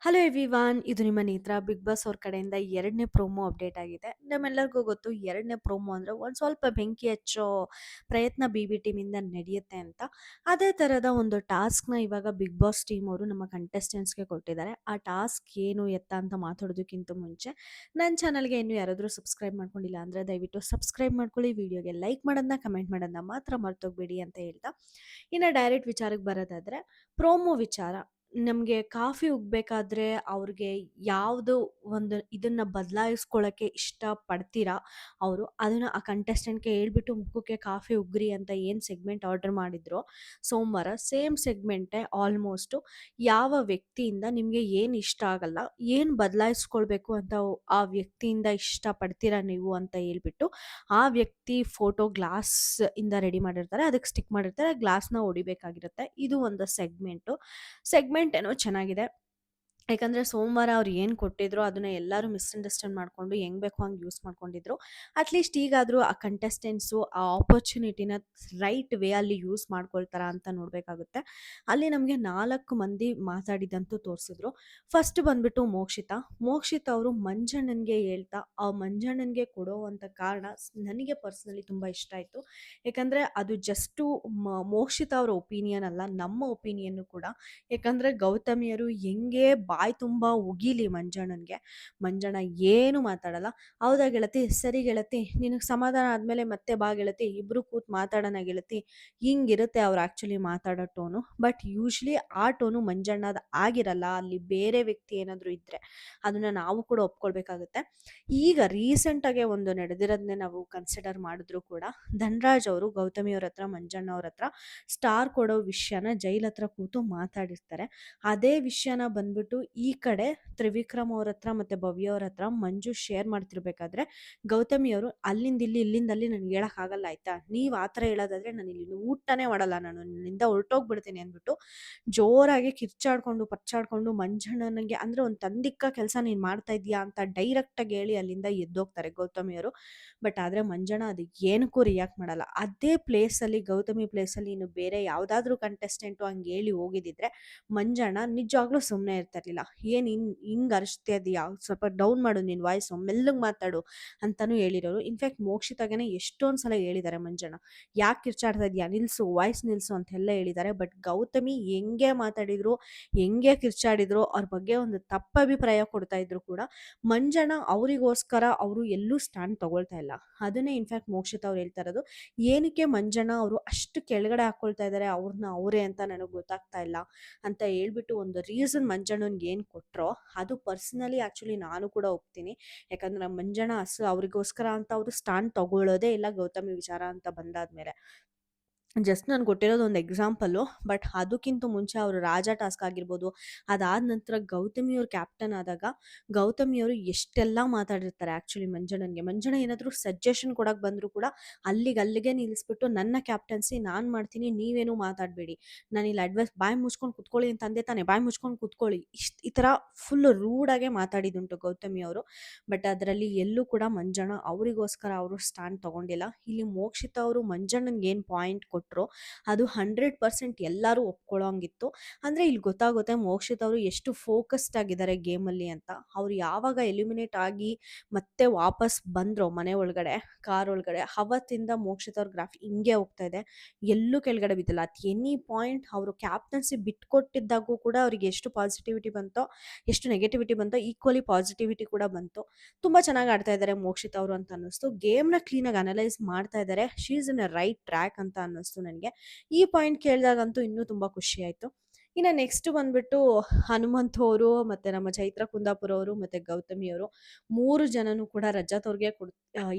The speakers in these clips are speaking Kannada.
ಹಲೋ ಎವ್ರಿವಾನ್, ಇದು ನಿಮ್ಮ ನೇತ್ರ. ಬಿಗ್ ಬಾಸ್ ಅವ್ರ ಕಡೆಯಿಂದ 2ನೇ ಪ್ರೋಮೋ ಅಪ್ಡೇಟ್ ಆಗಿದೆ. ನಮ್ಮೆಲ್ಲರಿಗೂ ಗೊತ್ತು 2ನೇ ಪ್ರೋಮೋ ಅಂದರೆ ಒಂದು ಸ್ವಲ್ಪ ಬೆಂಕಿ ಹಚ್ಚೋ ಪ್ರಯತ್ನ ಬಿ ಟೀಮಿಂದ ನಡೆಯುತ್ತೆ ಅಂತ. ಅದೇ ಥರದ ಒಂದು ಟಾಸ್ಕ್ನ ಇವಾಗ ಬಿಗ್ ಬಾಸ್ ಟೀಮ್ ಅವರು ನಮ್ಮ ಕಂಟೆಸ್ಟೆಂಟ್ಸ್ಗೆ ಕೊಟ್ಟಿದ್ದಾರೆ. ಆ ಟಾಸ್ಕ್ ಏನು ಎತ್ತ ಅಂತ ಮಾತಾಡೋದಕ್ಕಿಂತ ಮುಂಚೆ ನನ್ನ ಚಾನಲ್ಗೆ ಇನ್ನೂ ಯಾರಾದರೂ ಸಬ್ಸ್ಕ್ರೈಬ್ ಮಾಡ್ಕೊಂಡಿಲ್ಲ ಅಂದರೆ ದಯವಿಟ್ಟು ಸಬ್ಸ್ಕ್ರೈಬ್ ಮಾಡ್ಕೊಳ್ಳಿ. ವಿಡಿಯೋಗೆ ಲೈಕ್ ಮಾಡೋದನ್ನ, ಕಮೆಂಟ್ ಮಾಡೋದನ್ನ ಮಾತ್ರ ಮರ್ತೋಗ್ಬೇಡಿ ಅಂತ ಹೇಳ್ತಾ, ಇನ್ನು ಡೈರೆಕ್ಟ್ ವಿಚಾರಕ್ಕೆ ಬರೋದಾದರೆ ಪ್ರೋಮೋ ವಿಚಾರ. ನಮಗೆ ಕಾಫಿ ಉಗ್ಬೇಕಾದ್ರೆ ಅವ್ರಿಗೆ ಯಾವುದು ಒಂದು ಇದನ್ನ ಬದಲಾಯಿಸ್ಕೊಳ್ಳೋಕ್ಕೆ ಇಷ್ಟಪಡ್ತೀರಾ ಅವರು, ಅದನ್ನ ಆ ಕಂಟೆಸ್ಟೆಂಟ್ಗೆ ಹೇಳ್ಬಿಟ್ಟು ಮುಖಕ್ಕೆ ಕಾಫಿ ಉಗ್ರಿ ಅಂತ ಏನು ಸೆಗ್ಮೆಂಟ್ ಆರ್ಡರ್ ಮಾಡಿದ್ರು ಸೋಮವಾರ, ಸೇಮ್ ಸೆಗ್ಮೆಂಟೇ ಆಲ್ಮೋಸ್ಟು. ಯಾವ ವ್ಯಕ್ತಿಯಿಂದ ನಿಮಗೆ ಏನು ಇಷ್ಟ ಆಗಲ್ಲ, ಏನು ಬದಲಾಯಿಸ್ಕೊಳ್ಬೇಕು ಅಂತ ಆ ವ್ಯಕ್ತಿಯಿಂದ ಇಷ್ಟಪಡ್ತೀರಾ ನೀವು ಅಂತ ಹೇಳ್ಬಿಟ್ಟು ಆ ವ್ಯಕ್ತಿ ಫೋಟೋ ಗ್ಲಾಸ್ ಇಂದ ರೆಡಿ ಮಾಡಿರ್ತಾರೆ, ಅದಕ್ಕೆ ಸ್ಟಿಕ್ ಮಾಡಿರ್ತಾರೆ, ಗ್ಲಾಸ್ನ ಹೊಡಿಬೇಕಾಗಿರುತ್ತೆ. ಇದು ಒಂದು ಸೆಗ್ಮೆಂಟ್ ಏನೋ ಚೆನ್ನಾಗಿದೆ. ಯಾಕಂದರೆ ಸೋಮವಾರ ಅವ್ರು ಏನು ಕೊಟ್ಟಿದ್ರು ಅದನ್ನ ಎಲ್ಲರೂ ಮಿಸ್ಅಂಡರ್ಸ್ಟ್ಯಾಂಡ್ ಮಾಡಿಕೊಂಡು ಹೆಂಗೆ ಬೇಕೋ ಹಂಗೆ ಯೂಸ್ ಮಾಡ್ಕೊಂಡಿದ್ರು. ಅಟ್ಲೀಸ್ಟ್ ಈಗಾದರೂ ಆ ಕಂಟೆಸ್ಟೆಂಟ್ಸು ಆ ಆಪರ್ಚುನಿಟಿನ ರೈಟ್ ವೇ ಅಲ್ಲಿ ಯೂಸ್ ಮಾಡ್ಕೊಳ್ತಾರ ಅಂತ ನೋಡಬೇಕಾಗುತ್ತೆ. ಅಲ್ಲಿ ನಮಗೆ 4 ಮಂದಿ ಮಾತಾಡಿದಂತೂ ತೋರಿಸಿದ್ರು. ಫಸ್ಟ್ ಬಂದ್ಬಿಟ್ಟು ಮೋಕ್ಷಿತಾ ಅವರು ಮಂಜಣ್ಣನಿಗೆ ಹೇಳ್ತಾ ಆ ಮಂಜಣ್ಣನಿಗೆ ಕೊಡೋವಂಥ ಕಾರಣ ನನಗೆ ಪರ್ಸ್ನಲಿ ತುಂಬ ಇಷ್ಟ ಆಯಿತು. ಯಾಕಂದರೆ ಅದು ಜಸ್ಟು ಮೋಕ್ಷಿತಾ ಅವರ ಒಪಿನಿಯನ್ ಅಲ್ಲ, ನಮ್ಮ ಒಪಿನಿಯನ್ನು ಕೂಡ. ಯಾಕಂದರೆ ಗೌತಮಿಯರು ಹೆಂಗೆ ಬಾಯಿ ತುಂಬ ಉಗಿಲಿ ಮಂಜಣ್ಣನಿಗೆ, ಮಂಜಣ್ಣ ಏನು ಮಾತಾಡಲ್ಲ. ಹೌದಾ ಗೆಳತಿ, ಸರಿ ಗೆಳತಿ, ನಿನಗೆ ಸಮಾಧಾನ ಆದಮೇಲೆ ಮತ್ತೆ ಬಾ ಗೆಳತಿ, ಇಬ್ಬರು ಕೂತು ಮಾತಾಡೋಣ ಗೆಳತಿ, ಹಿಂಗಿರುತ್ತೆ ಅವ್ರು ಆ್ಯಕ್ಚುಲಿ ಮಾತಾಡೋ ಟೋನು. ಬಟ್ ಯೂಶ್ವಲಿ ಆ ಟೋನು ಮಂಜಣ್ಣದು ಆಗಿರಲ್ಲ. ಅಲ್ಲಿ ಬೇರೆ ವ್ಯಕ್ತಿ ಏನಾದರೂ ಇದ್ದರೆ ಅದನ್ನು ನಾವು ಕೂಡ ಒಪ್ಕೊಳ್ಬೇಕಾಗುತ್ತೆ. ಈಗ ರೀಸೆಂಟಾಗೆ ಒಂದು ನಡೆದಿರೋದನ್ನೇ ನಾವು ಕನ್ಸಿಡರ್ ಮಾಡಿದ್ರು ಕೂಡ ಧನರಾಜ್ ಅವರು ಗೌತಮಿಯವ್ರ ಹತ್ರ, ಮಂಜಣ್ಣ ಅವ್ರ ಹತ್ರ ಸ್ಟಾರ್ ಕೊಡೋ ವಿಷಯನ ಜೈಲ್ ಹತ್ರ ಕೂತು ಮಾತಾಡಿರ್ತಾರೆ. ಅದೇ ವಿಷಯನ ಬಂದ್ಬಿಟ್ಟು ಈ ಕಡೆ ತ್ರಿವಿಕ್ರಮ್ ಅವ್ರ ಹತ್ರ ಮತ್ತು ಭವ್ಯ ಅವ್ರ ಹತ್ರ ಮಂಜು ಶೇರ್ ಮಾಡ್ತಿರ್ಬೇಕಾದ್ರೆ ಗೌತಮಿಯವರು ಅಲ್ಲಿಂದ ಇಲ್ಲಿ, ಇಲ್ಲಿಂದ ಅಲ್ಲಿ ನನಗೆ ಹೇಳೋಕ್ಕಾಗಲ್ಲ ಆಯಿತಾ, ನೀವು ಆ ಥರ ಹೇಳೋದಾದರೆ ನಾನು ಇಲ್ಲಿ ಊಟನೇ ಮಾಡಲ್ಲ, ನಾನು ನಿನ್ನಿಂದ ಹೊರಟೋಗ್ಬಿಡ್ತೀನಿ ಅಂದ್ಬಿಟ್ಟು ಜೋರಾಗಿ ಕಿರ್ಚಾಡ್ಕೊಂಡು ಪರ್ಚಾಡ್ಕೊಂಡು ಮಂಜಣ್ಣನಿಗೆ ಅಂದರೆ ಒಂದು ತಂದಿಕ್ಕ ಕೆಲಸ ನೀನು ಮಾಡ್ತಾ ಇದೀಯಾ ಅಂತ ಡೈರೆಕ್ಟಾಗಿ ಹೇಳಿ ಅಲ್ಲಿಂದ ಎದ್ದೋಗ್ತಾರೆ ಗೌತಮಿಯವರು. ಬಟ್ ಆದರೆ ಮಂಜಣ್ಣ ಅದು ಏನಕ್ಕೂ ರಿಯಾಕ್ಟ್ ಮಾಡಲ್ಲ. ಅದೇ ಪ್ಲೇಸಲ್ಲಿ, ಗೌತಮಿ ಪ್ಲೇಸಲ್ಲಿ ಇನ್ನು ಬೇರೆ ಯಾವುದಾದ್ರೂ ಕಂಟೆಸ್ಟೆಂಟು ಹಂಗೆ ಹೇಳಿ ಹೋಗಿದ್ದಿದ್ರೆ ಮಂಜಣ್ಣ ನಿಜವಾಗ್ಲೂ ಸುಮ್ಮನೆ ಇರ್ತಿರ್ಲಿಲ್ಲ. ಏನು ಹಿಂಗೆ ಅರಚ್ತಾ ಇದೀಯಾ, ಸ್ವಲ್ಪ ಡೌನ್ ಮಾಡು ನಿನ್ನ ವಾಯ್ಸು, ಮೆಲ್ಲಗೆ ಮಾತಾಡು ಅಂತಲೂ ಹೇಳಿರೋರು. ಇನ್ಫ್ಯಾಕ್ಟ್ ಮೋಕ್ಷಿತಾಗೇನೆ ಎಷ್ಟೊಂದು ಸಲ ಹೇಳಿದ್ದಾರೆ ಮಂಜಣ್ಣ, ಯಾಕೆ ಕಿರ್ಚಾಡ್ತಾ ಇದೆಯಾ, ನಿಲ್ಲಿಸು, ವಾಯ್ಸ್ ನಿಲ್ಲಿಸು ಅಂತೆಲ್ಲ ಹೇಳಿದ್ದಾರೆ. ಬಟ್ ಗೌತಮಿ ಹೆಂಗೆ ಮಾತಾಡಿದ್ರು, ಹೆಂಗೆ ಕಿರ್ಚಾಡಿದ್ರು, ಅವ್ರ ಬಗ್ಗೆ ಒಂದು ತಪ್ಪು ಅಭಿಪ್ರಾಯ ಕೊಡ್ತಾ ಇದ್ರು ಕೂಡ ಮಂಜಣ್ಣ ಅವರಿಗೋಸ್ಕರ ಅವರು ಎಲ್ಲೂ ಸ್ಟ್ಯಾಂಡ್ ತಗೊಳ್ತಾ ಇಲ್ಲ. ಅದನ್ನೇ ಇನ್ಫ್ಯಾಕ್ಟ್ ಮೋಕ್ಷಿತ ಅವ್ರು ಹೇಳ್ತಾ ಇರೋದು, ಏನಕ್ಕೆ ಮಂಜಣ್ಣ ಅವರು ಅಷ್ಟು ಕೆಳಗಡೆ ಹಾಕ್ಕೊಳ್ತಾ ಇದ್ದಾರೆ ಅವ್ರನ್ನ ಅವರೇ ಅಂತ ನನಗೆ ಗೊತ್ತಾಗ್ತಾ ಇಲ್ಲ ಅಂತ ಹೇಳ್ಬಿಟ್ಟು ಒಂದು ರೀಸನ್ ಮಂಜಣ್ಣನ್ಗೆ ಏನು ಕೊಟ್ಟರೋ ಅದು ಪರ್ಸ್ನಲಿ ಆ್ಯಕ್ಚುಲಿ ನಾನು ಕೂಡ ಒಪ್ತೀನಿ. ಯಾಕಂದರೆ ನಮ್ಮ ಮಂಜಣ್ಣ ಅವರಿಗೋಸ್ಕರ ಅಂತ ಅವರು ಸ್ಟ್ಯಾಂಡ್ ತಗೊಳ್ಳೋದೇ ಇಲ್ಲ ಗೌತಮಿ ವಿಚಾರ ಅಂತ ಬಂದಾದ್ಮೇಲೆ. ಜಸ್ಟ್ ನಾನು ಕೊಟ್ಟಿರೋದು ಒಂದು ಎಕ್ಸಾಂಪಲ್ಲು. ಬಟ್ ಅದಕ್ಕಿಂತ ಮುಂಚೆ ಅವರು ರಾಜ ಟಾಸ್ಕ್ ಆಗಿರ್ಬೋದು, ಅದಾದ ನಂತರ ಗೌತಮಿಯವ್ರು ಕ್ಯಾಪ್ಟನ್ ಆದಾಗ ಗೌತಮಿಯವರು ಎಷ್ಟೆಲ್ಲ ಮಾತಾಡಿರ್ತಾರೆ ಆ್ಯಕ್ಚುಲಿ ಮಂಜಣ್ಣನಿಗೆ. ಮಂಜಣ್ಣ ಏನಾದರೂ ಸಜೆಷನ್ ಕೊಡೋಕೆ ಬಂದರೂ ಕೂಡ ಅಲ್ಲಿಗೆ ನಿಲ್ಲಿಸ್ಬಿಟ್ಟು ನನ್ನ ಕ್ಯಾಪ್ಟನ್ಸಿ ನಾನು ಮಾಡ್ತೀನಿ, ನೀವೇನು ಮಾತಾಡಬೇಡಿ, ನಾನು ಇಲ್ಲಿ ಅಡ್ವೈಸ್, ಬಾಯಿ ಮುಚ್ಕೊಂಡು ಕುತ್ಕೊಳ್ಳಿ ಅಂತ ಅಂದೆ ತಾನೆ, ಬಾಯಿ ಮುಚ್ಕೊಂಡು ಕುತ್ಕೊಳ್ಳಿ, ಈ ಥರ ಫುಲ್ ರೂಡಾಗೆ ಮಾತಾಡಿದುಂಟು ಗೌತಮಿಯವರು. ಬಟ್ ಅದರಲ್ಲಿ ಎಲ್ಲೂ ಕೂಡ ಮಂಜಣ್ಣ ಅವರಿಗೋಸ್ಕರ ಅವರು ಸ್ಟ್ಯಾಂಡ್ ತೊಗೊಂಡಿಲ್ಲ. ಇಲ್ಲಿ ಮೋಕ್ಷಿತಾ ಅವರು ಮಂಜಣ್ಣನಿಗೆ ಏನು ಪಾಯಿಂಟ್ ಕೊಟ್ಟರು ಅದು 100% ಎಲ್ಲರೂ ಒಪ್ಕೊಳ್ಳೋಂಗಿತ್ತು. ಅಂದರೆ ಇಲ್ಲಿ ಗೊತ್ತಾಗುತ್ತೆ ಮೋಕ್ಷಿತ್ ಅವರು ಎಷ್ಟು ಫೋಕಸ್ಡ್ ಆಗಿದ್ದಾರೆ ಗೇಮಲ್ಲಿ ಅಂತ. ಅವ್ರು ಯಾವಾಗ ಎಲಿಮಿನೇಟ್ ಆಗಿ ಮತ್ತೆ ವಾಪಸ್ ಬಂದರು ಮನೆ ಒಳಗಡೆ, ಕಾರ್ ಒಳಗಡೆ, ಅವತ್ತಿಂದ ಮೋಕ್ಷಿತ್ ಅವ್ರ ಗ್ರಾಫ್ ಹಿಂಗೆ ಹೋಗ್ತಾ ಇದೆ, ಎಲ್ಲೂ ಕೆಳಗಡೆ ಬಿದ್ದಿಲ್ಲ. ಅಟ್ ಎನಿ ಪಾಯಿಂಟ್ ಅವರು ಕ್ಯಾಪ್ಟನ್ಸಿ ಬಿಟ್ಕೊಟ್ಟಿದ್ದಾಗೂ ಕೂಡ ಅವರಿಗೆ ಎಷ್ಟು ಪಾಸಿಟಿವಿಟಿ ಬಂತೋ, ಎಷ್ಟು ನೆಗೆಟಿವಿಟಿ ಬಂತೋ, ಈಕ್ವಲಿ ಪಾಸಿಟಿವಿಟಿ ಕೂಡ ಬಂತು. ತುಂಬ ಚೆನ್ನಾಗಿ ಆಡ್ತಾ ಇದ್ದಾರೆ ಮೋಕ್ಷಿತ್ ಅವರು ಅಂತ ಅನ್ನಿಸ್ತು. ಗೇಮ್ನ ಕ್ಲೀನಾಗಿ ಅನಲೈಸ್ ಮಾಡ್ತಾ ಇದ್ದಾರೆ. She is in a right track ಅಂತ ಅನ್ನಿಸ್ತು ನನಗೆ. ಈ ಪಾಯಿಂಟ್ ಕೇಳಿದಾಗಂತೂ ಇನ್ನೂ ತುಂಬ ಖುಷಿ ಆಯಿತು. ಇನ್ನು ನೆಕ್ಸ್ಟ್ ಬಂದ್ಬಿಟ್ಟು ಹನುಮಂತು ಅವರು ಮತ್ತು ನಮ್ಮ ಚೈತ್ರ ಕುಂದಾಪುರ ಅವರು ಮತ್ತು ಗೌತಮಿ ಅವರು 3 ಜನನೂ ಕೂಡ ರಜತ್ ಅವ್ರಿಗೆ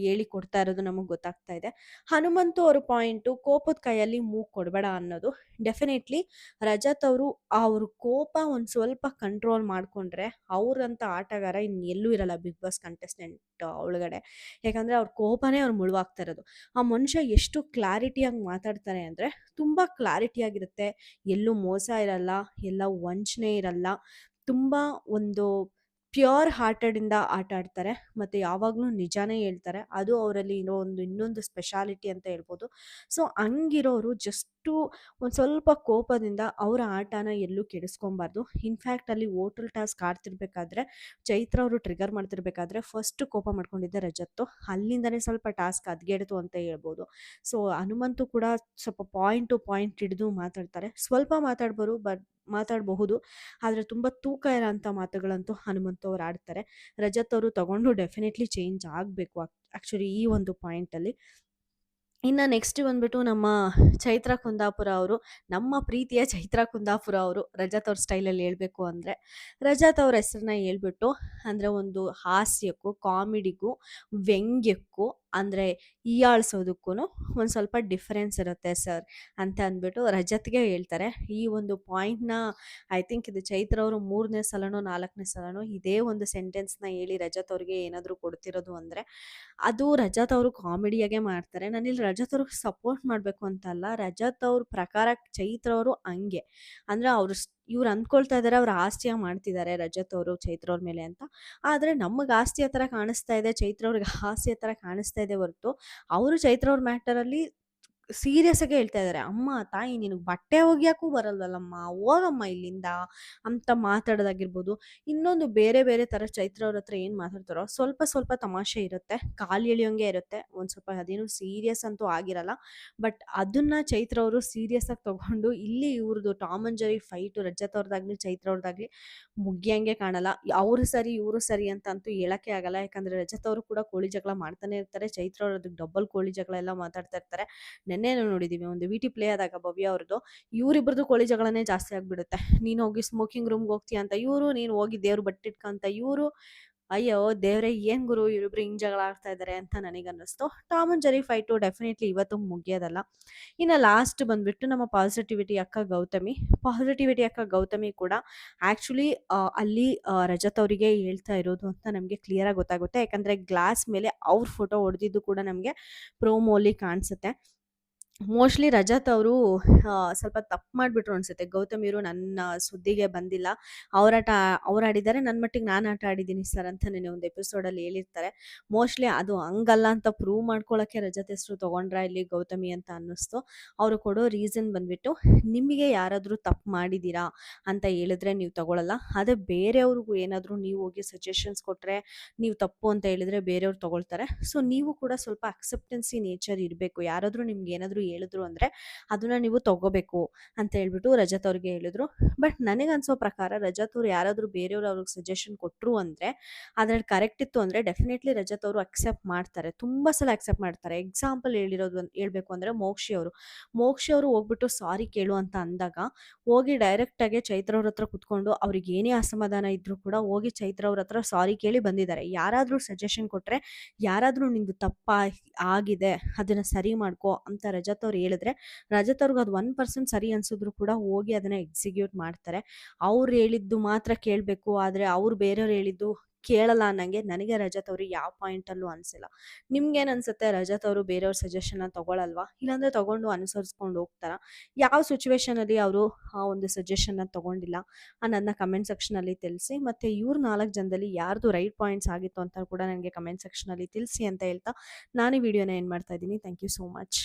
ಹೇಳಿ ಕೊಡ್ತಾ ಇರೋದು ನಮಗೆ ಗೊತ್ತಾಗ್ತಾ ಇದೆ. ಹನುಮಂತು ಅವ್ರ ಪಾಯಿಂಟು ಕೋಪದ ಕೈಯಲ್ಲಿ ಮೂಗು ಕೊಡಬೇಡ ಅನ್ನೋದು. ಡೆಫಿನೆಟ್ಲಿ ರಜತ್ ಅವರು ಅವ್ರ ಕೋಪ ಒಂದು ಸ್ವಲ್ಪ ಕಂಟ್ರೋಲ್ ಮಾಡಿಕೊಂಡ್ರೆ ಅವ್ರಂಥ ಆಟಗಾರ ಇನ್ನೆಲ್ಲೂ ಇರಲ್ಲ ಬಿಗ್ ಬಾಸ್ ಕಂಟೆಸ್ಟೆಂಟ್ ಒಳಗಡೆ. ಯಾಕಂದರೆ ಅವ್ರ ಕೋಪನೇ ಅವ್ರು ಮುಳುವಾಗ್ತಾ ಇರೋದು. ಆ ಮನುಷ್ಯ ಎಷ್ಟು ಕ್ಲಾರಿಟಿಯಾಗಿ ಮಾತಾಡ್ತಾರೆ ಅಂದರೆ ತುಂಬ ಕ್ಲಾರಿಟಿಯಾಗಿರುತ್ತೆ, ಎಲ್ಲೂ ಮೋಸ ಇರಲ್ಲ, ಎಲ್ಲ ವಂಚನೆ ಇರಲ್ಲ, ತುಂಬ ಒಂದು ಪ್ಯೂರ್ ಹಾರ್ಟೆಡಿಂದ ಆಟ ಆಡ್ತಾರೆ ಮತ್ತು ಯಾವಾಗಲೂ ನಿಜಾನೇ ಹೇಳ್ತಾರೆ. ಅದು ಅವರಲ್ಲಿ ಇರೋ ಇನ್ನೊಂದು ಸ್ಪೆಷಾಲಿಟಿ ಅಂತ ಹೇಳ್ಬೋದು. ಸೊ ಹಂಗಿರೋರು ಜಸ್ಟು ಒಂದು ಸ್ವಲ್ಪ ಕೋಪದಿಂದ ಅವರ ಆಟನ ಎಲ್ಲೂ ಕೆಡಿಸ್ಕೊಬಾರ್ದು. ಇನ್ಫ್ಯಾಕ್ಟ್ ಅಲ್ಲಿ ಹೋಟೆಲ್ ಟಾಸ್ಕ್ ಆಡ್ತಿರ್ಬೇಕಾದ್ರೆ ಚೈತ್ರ ಅವರು ಟ್ರಿಗರ್ ಮಾಡ್ತಿರ್ಬೇಕಾದ್ರೆ ಫಸ್ಟ್ ಕೋಪ ಮಾಡ್ಕೊಂಡಿದ್ದೆ ರಜತ್ತು. ಅಲ್ಲಿಂದನೇ ಸ್ವಲ್ಪ ಟಾಸ್ಕ್ ಹದ್ಗೆಡ್ತು ಅಂತ ಹೇಳ್ಬೋದು. ಸೊ ಹನುಮಂತು ಕೂಡ ಸ್ವಲ್ಪ ಪಾಯಿಂಟ್ ಟು ಪಾಯಿಂಟ್ ಹಿಡಿದು ಮಾತಾಡ್ತಾರೆ. ಸ್ವಲ್ಪ ಮಾತಾಡಬಹುದು, ಆದರೆ ತುಂಬ ತೂಕ ಇರೋಂಥ ಮಾತುಗಳಂತೂ ಹನುಮಂತು ಅವ್ರು ಆಡ್ತಾರೆ. ರಜತ್ ಅವರು ತಗೊಂಡು ಡೆಫಿನೆಟ್ಲಿ ಚೇಂಜ್ ಆಗಬೇಕು ಆ್ಯಕ್ಚುಲಿ ಈ ಒಂದು ಪಾಯಿಂಟಲ್ಲಿ. ಇನ್ನು ನೆಕ್ಸ್ಟ್ ಬಂದ್ಬಿಟ್ಟು ನಮ್ಮ ಚೈತ್ರ ಕುಂದಾಪುರ ಅವರು, ನಮ್ಮ ಪ್ರೀತಿಯ ಚೈತ್ರ ಕುಂದಾಪುರ ಅವರು ರಜತ್ ಅವ್ರ ಸ್ಟೈಲಲ್ಲಿ ಹೇಳ್ಬೇಕು ಅಂದರೆ, ರಜತ್ ಅವ್ರ ಹೆಸರನ್ನ ಹೇಳ್ಬಿಟ್ಟು ಅಂದರೆ ಒಂದು ಹಾಸ್ಯಕ್ಕೂ ಕಾಮಿಡಿಗೂ ವ್ಯಂಗ್ಯಕ್ಕೂ ಅಂದರೆ ಹೀಯಾಳಿಸೋದಕ್ಕೂ ಒಂದು ಸ್ವಲ್ಪ ಡಿಫರೆನ್ಸ್ ಇರುತ್ತೆ ಸರ್ ಅಂತ ಅಂದ್ಬಿಟ್ಟು ರಜತ್ಗೆ ಹೇಳ್ತಾರೆ. ಈ ಒಂದು ಪಾಯಿಂಟ್ನ ಐ ಥಿಂಕ್ ಇದು ಚೈತ್ರ ಅವರು 3ನೇ ಸಲನೋ 4ನೇ ಸಲನೋ ಇದೇ ಒಂದು ಸೆಂಟೆನ್ಸ್ನ ಹೇಳಿ ರಜತ್ ಅವ್ರಿಗೆ ಏನಾದರೂ ಕೊಡ್ತಿರೋದು ಅಂದರೆ ಅದು ರಜತ್ ಅವರು ಕಾಮಿಡಿಯಾಗೆ ಮಾಡ್ತಾರೆ. ನಾನಿಲ್ಲಿ ರಜತ್ ಅವ್ರಿಗೆ ಸಪೋರ್ಟ್ ಮಾಡಬೇಕು ಅಂತ ಅಲ್ಲ. ರಜತ್ ಅವ್ರ ಪ್ರಕಾರ ಚೈತ್ರ ಅವರು ಹಂಗೆ ಅಂದರೆ ಇವ್ರು ಅಂದ್ಕೊಳ್ತಾ ಇದ್ದಾರೆ ಅವ್ರು ಹಾಸ್ಯ ಮಾಡ್ತಿದ್ದಾರೆ ರಜತ್ ಅವರು ಚೈತ್ರ ಅವ್ರ ಮೇಲೆ ಅಂತ. ಆದರೆ ನಮಗೆ ಹಾಸ್ಯ ಥರ ಕಾಣಿಸ್ತಾ ಇದೆ, ಚೈತ್ರ ಅವ್ರಿಗೆ ಹಾಸ್ಯ ಥರ ಕಾಣಿಸ್ತಾ ಇದೆ ಹೊರತು ಅವರು ಚೈತ್ರ ಅವ್ರ ಮ್ಯಾಟರಲ್ಲಿ ಸೀರಿಯಸ್ ಆಗಿ ಹೇಳ್ತಾ ಇದ್ದಾರೆ. ಅಮ್ಮ ತಾಯಿ ನಿನಗೆ ಬಟ್ಟೆ ಒಗ್ಯಾಕೂ ಬರಲ್ವಲ್ಲಮ್ಮ, ಹೋಗಮ್ಮ ಇಲ್ಲಿಂದ ಅಂತ ಮಾತಾಡೋದಾಗಿರ್ಬೋದು. ಇನ್ನೊಂದು ಬೇರೆ ಬೇರೆ ಥರ ಚೈತ್ರ ಅವ್ರ ಹತ್ರ ಏನು ಮಾತಾಡ್ತಾರೋ ಸ್ವಲ್ಪ ಸ್ವಲ್ಪ ತಮಾಷೆ ಇರುತ್ತೆ, ಕಾಲು ಎಳೆಯೋಂಗೆ ಇರುತ್ತೆ, ಒಂದು ಸ್ವಲ್ಪ ಅದೇನು ಸೀರಿಯಸ್ ಅಂತೂ ಆಗಿರಲ್ಲ. ಬಟ್ ಅದನ್ನು ಚೈತ್ರ ಅವರು ಸೀರಿಯಸ್ ಆಗಿ ತೊಗೊಂಡು ಇಲ್ಲಿ ಇವ್ರದ್ದು Tom and Jerry fight Rajat ಅವ್ರದ್ದಾಗಲಿ ಚೈತ್ರ ಅವ್ರದ್ದಾಗಲಿ ಮುಗಿಯಂಗೆ ಕಾಣಲ್ಲ. ಅವರು ಸರಿ ಇವರು ಸರಿ ಅಂತ ಅಂತೂ ಹೇಳೋಕ್ಕೆ ಆಗಲ್ಲ. ಯಾಕಂದರೆ ರಜತ್ ಅವರು ಕೂಡ ಕೋಳಿ ಜಗಳ ಮಾಡ್ತಾನೆ ಇರ್ತಾರೆ, ಚೈತ್ರ ಅವ್ರು ಅದಕ್ಕೆ ಡಬಲ್ ಕೋಳಿ ಜಗಳ ಎಲ್ಲ ಮಾತಾಡ್ತಾ ಇರ್ತಾರೆ. ನೆನ್ನೆನೂ ನೋಡಿದ್ದೀವಿ ಒಂದು ವಿ.ಟಿ ಪ್ಲೇ ಆದಾಗ ಭವ್ಯ ಅವ್ರದ್ದು ಇವರಿಬ್ಬರದು ಕೋಳಿ ಜಗಳನೇ ಜಾಸ್ತಿ ಆಗಿಬಿಡುತ್ತೆ. ನೀನು ಹೋಗಿ ಸ್ಮೋಕಿಂಗ್ ರೂಮ್ಗೆ ಹೋಗ್ತೀಯ ಅಂತ ಇವರು, ನೀನು ಹೋಗಿ ದೇವ್ರು ಬಟ್ಟಿಟ್ಕಂತ ಇವರು. ಅಯ್ಯೋ ದೇವ್ರೆ ಏನು ಗುರು ಇವರಿಬ್ರು ಹಿಂಗೆ ಜಗಳ ಆಡ್ತಾ ಇದ್ದಾರೆ ಅಂತ ನನಗನ್ನಿಸ್ತು. Tom and Jerry fight definitely ಇವತ್ತು ಮುಗಿಯೋದಲ್ಲ. ಇನ್ನು ಲಾಸ್ಟ್ ಬಂದುಬಿಟ್ಟು ನಮ್ಮ ಪಾಸಿಟಿವಿಟಿ ಅಕ್ಕ ಗೌತಮಿ ಕೂಡ ಆ್ಯಕ್ಚುಲಿ ಅಲ್ಲಿ ರಜತ್ ಅವರಿಗೆ ಹೇಳ್ತಾ ಇರೋದು ಅಂತ ನಮಗೆ ಕ್ಲಿಯರಾಗಿ ಗೊತ್ತಾಗುತ್ತೆ. ಯಾಕಂದರೆ ಗ್ಲಾಸ್ ಮೇಲೆ ಅವ್ರ ಫೋಟೋ ಹೊಡೆದಿದ್ದು ಕೂಡ ನಮಗೆ ಪ್ರೋಮೋಲಿ ಕಾಣಿಸುತ್ತೆ. ಮೋಸ್ಟ್ಲಿ ರಜತ್ ಅವರು ಸ್ವಲ್ಪ ತಪ್ಪು ಮಾಡಿಬಿಟ್ರು ಅನಿಸುತ್ತೆ. ಗೌತಮಿಯರು ನನ್ನ ಸುದ್ದಿಗೆ ಬಂದಿಲ್ಲ, ಅವ್ರು ಆಡಿದ್ದಾರೆ, ನನ್ನ ಮಟ್ಟಿಗೆ ನಾನು ಆಟ ಆಡಿದ್ದೀನಿ ಸರ್ ಅಂತ ನೆನ್ನೆ ಒಂದು ಎಪಿಸೋಡಲ್ಲಿ ಹೇಳಿರ್ತಾರೆ. ಮೋಸ್ಟ್ಲಿ ಅದು ಹಂಗಲ್ಲ ಅಂತ ಪ್ರೂವ್ ಮಾಡ್ಕೊಳ್ಳೋಕ್ಕೆ ರಜತ್ ಹೆಸರು ತೊಗೊಂಡ್ರ ಇಲ್ಲಿ ಗೌತಮಿ ಅಂತ ಅನ್ನಿಸ್ತು. ಅವರು ಕೊಡೋ ರೀಸನ್ ಬಂದುಬಿಟ್ಟು ನಿಮಗೆ ಯಾರಾದರೂ ತಪ್ಪು ಮಾಡಿದ್ದೀರಾ ಅಂತ ಹೇಳಿದ್ರೆ ನೀವು ತಗೊಳ್ಳಲ್ಲ, ಅದೇ ಬೇರೆಯವ್ರಿಗೂ ಏನಾದರೂ ನೀವು ಹೋಗಿ ಸಜೆಷನ್ಸ್ ಕೊಟ್ಟರೆ ನೀವು ತಪ್ಪು ಅಂತ ಹೇಳಿದರೆ ಬೇರೆಯವ್ರು ತೊಗೊಳ್ತಾರೆ. ಸೊ ನೀವು ಕೂಡ ಸ್ವಲ್ಪ ಅಕ್ಸೆಪ್ಟೆನ್ಸಿ ನೇಚರ್ ಇರಬೇಕು. ಯಾರಾದರೂ ನಿಮ್ಗೆ ಏನಾದರೂ ಹೇಳಿದ್ರು ಅಂದರೆ ಅದನ್ನು ನೀವು ತಗೋಬೇಕು ಅಂತ ಹೇಳ್ಬಿಟ್ಟು ರಜತ್ ಅವ್ರಿಗೆ ಹೇಳಿದ್ರು. ಬಟ್ ನನಗೆ ಅನ್ಸೋ ಪ್ರಕಾರ ರಜತ್ ಅವ್ರು ಯಾರಾದರೂ ಬೇರೆಯವ್ರು ಅವ್ರಿಗೆ ಸಜೆಷನ್ ಕೊಟ್ಟರು ಅಂದರೆ ಅದ್ರಲ್ಲಿ ಕರೆಕ್ಟ್ ಇತ್ತು ಅಂದರೆ ಡೆಫಿನೆಟ್ಲಿ ರಜತ್ ಅವರು ಅಕ್ಸೆಪ್ಟ್ ಮಾಡ್ತಾರೆ, ತುಂಬ ಸಲ ಅಕ್ಸೆಪ್ಟ್ ಮಾಡ್ತಾರೆ. ಎಕ್ಸಾಂಪಲ್ ಹೇಳ್ಬೇಕು ಅಂದರೆ ಮೋಕ್ಷಿ ಅವರು ಹೋಗ್ಬಿಟ್ಟು ಸಾರಿ ಕೇಳು ಅಂತ ಅಂದಾಗ ಹೋಗಿ ಡೈರೆಕ್ಟಾಗಿ ಚೈತ್ರ ಅವ್ರ ಹತ್ರ ಕುತ್ಕೊಂಡು ಅವ್ರಿಗೆ ಏನೇ ಅಸಮಾಧಾನ ಇದ್ದರೂ ಕೂಡ ಹೋಗಿ ಚೈತ್ರ ಅವ್ರ ಹತ್ರ ಸಾರಿ ಕೇಳಿ ಬಂದಿದ್ದಾರೆ. ಯಾರಾದರೂ ಸಜೆಷನ್ ಕೊಟ್ಟರೆ, ಯಾರಾದರೂ ನಿಂದು ಆಗಿದೆ ಅದನ್ನು ಸರಿ ಮಾಡ್ಕೋ ಅಂತ ರಜತ್ ಅವ್ರು ಹೇಳಿದ್ರೆ ರಜತ್ ಅವ್ರಿಗೆ ಅದು 1% ಸರಿ ಅನ್ಸಿದ್ರು ಕೂಡ ಹೋಗಿ ಅದನ್ನು ಎಕ್ಸಿಕ್ಯೂಟ್ ಮಾಡ್ತಾರೆ. ಅವ್ರು ಹೇಳಿದ್ದು ಮಾತ್ರ ಕೇಳಬೇಕು, ಆದರೆ ಅವ್ರು ಬೇರೆಯವ್ರು ಹೇಳಿದ್ದು ಕೇಳಲ್ಲ ಅನ್ನಂಗೆ ನನಗೆ ರಜತ್ ಅವರು ಯಾವ ಪಾಯಿಂಟಲ್ಲೂ ಅನಿಸಿಲ್ಲ. ನಿಮ್ಗೇನು ಅನ್ಸುತ್ತೆ? ರಜತ್ ಅವರು ಬೇರೆಯವ್ರ ಸಜೆಷನ್ನ ತಗೊಳಲ್ವಾ, ಇಲ್ಲಾಂದರೆ ತಗೊಂಡು ಅನುಸರಿಸ್ಕೊಂಡು ಹೋಗ್ತಾರಾ? ಯಾವ ಸಿಚುವೇಶನಲ್ಲಿ ಅವರು ಆ ಒಂದು ಸಜೆಷನ್ನ ತಗೊಂಡಿಲ್ಲ ಅನ್ನೋದನ್ನ ಕಮೆಂಟ್ ಸೆಕ್ಷನಲ್ಲಿ ತಿಳಿಸಿ. ಮತ್ತು ಇವ್ರ 4 ಜನದಲ್ಲಿ ಯಾರ್ದು ರೈಟ್ ಪಾಯಿಂಟ್ಸ್ ಆಗಿತ್ತು ಅಂತ ಕೂಡ ನನಗೆ ಕಮೆಂಟ್ ಸೆಕ್ಷನಲ್ಲಿ ತಿಳಿಸಿ ಅಂತ ಹೇಳ್ತಾ ನಾನು ಈ ವಿಡಿಯೋನ ಏನು ಮಾಡ್ತಾ ಇದ್ದೀನಿ. Thank you so much.